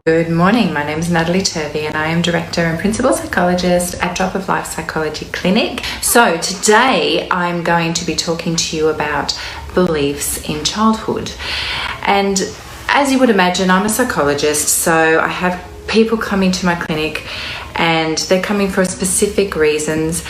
Good morning, my name is Natalie Turvey and I am Director and Principal Psychologist at Drop of Life Psychology Clinic. So today I'm going to be talking to you about beliefs in childhood. And as you would imagine, I'm a psychologist, so I have people come into my clinic and they're coming for specific reasons,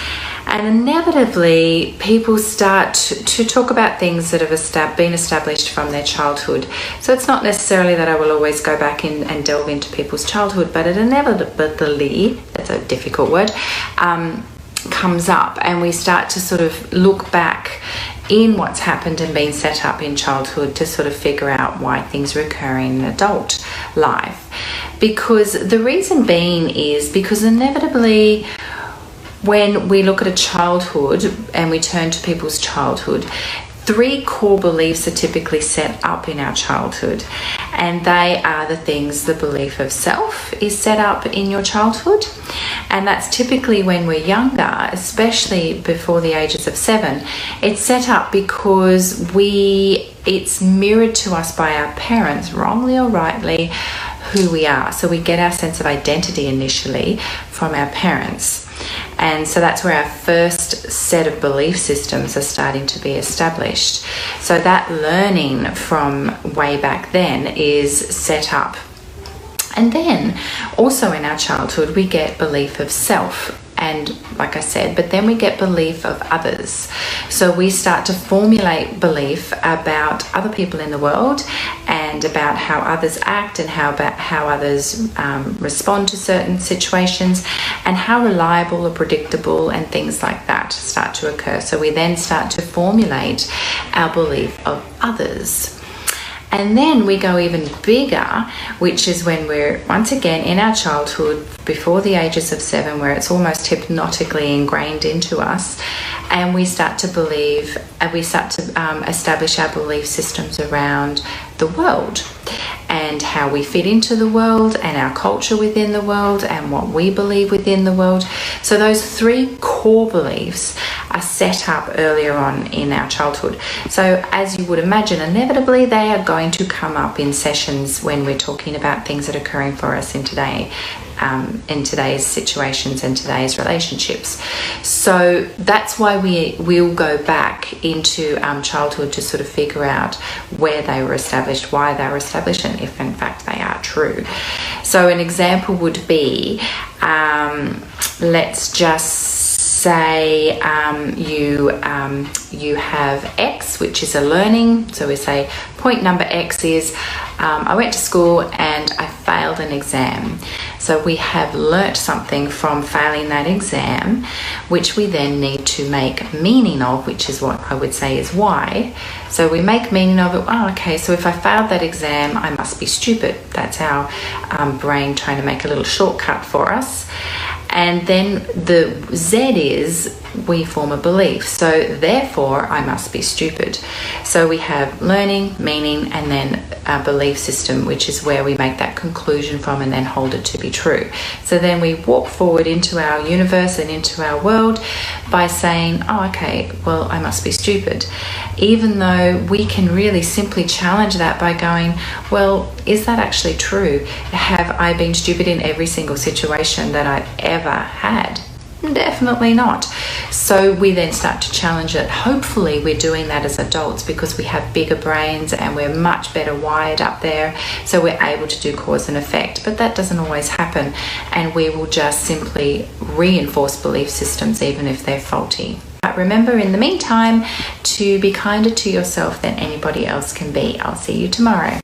and inevitably people start to talk about things that have been established from their childhood. So it's not necessarily that I will always go back in and delve into people's childhood, but it inevitably, that's a difficult word, comes up, and we start to sort of look back in what's happened and been set up in childhood to sort of figure out why things are occurring in adult life. Because the reason being is because inevitably when we look at a childhood and we turn to people's childhood, three core beliefs are typically set up in our childhood, and they are the things. The belief of self is set up in your childhood, and that's typically when we're younger, especially before the ages of 7. It's set up because it's mirrored to us by our parents, wrongly or rightly, who we are. So we get our sense of identity initially from our parents. And so that's where our first set of belief systems are starting to be established. So that learning from way back then is set up. And then also in our childhood, we get belief of self. And like I said, but then we get belief of others. So we start to formulate belief about other people in the world and about how others act and how others respond to certain situations and how reliable or predictable and things like that start to occur. So we then start to formulate our belief of others. And then we go even bigger, which is when we're once again in our childhood before the ages of 7, where it's almost hypnotically ingrained into us, and we start to believe and we start to establish our belief systems around the world and how we fit into the world and our culture within the world and what we believe within the world. So those three core beliefs are set up earlier on in our childhood. So as you would imagine, inevitably they are going to come up in sessions when we're talking about things that are occurring for us in today's situations and today's relationships. So that's why we will go back into childhood to sort of figure out where they were established, why they were established, and if in fact they are true. So an example would be, let's just say you have X, which is a learning. So we say point number X is I went to school and I failed an exam. So we have learnt something from failing that exam, which we then need to make meaning of, which is what I would say is why. So we make meaning of it. Oh, okay, so if I failed that exam, I must be stupid. That's our brain trying to make a little shortcut for us. And then the Z is we form a belief. So therefore, I must be stupid. So we have learning, meaning, and then a belief system, which is where we make that conclusion from and then hold it to be true. So then we walk forward into our universe and into our world by saying, oh, okay, well, I must be stupid. Even though we can really simply challenge that by going, well, is that actually true? Have I been stupid in every single situation that I've ever had? Definitely not. So we then start to challenge it. Hopefully we're doing that as adults because we have bigger brains and we're much better wired up there, so we're able to do cause and effect. But that doesn't always happen, and we will just simply reinforce belief systems even if they're faulty. But remember, in the meantime, to be kinder to yourself than anybody else can be. I'll see you tomorrow.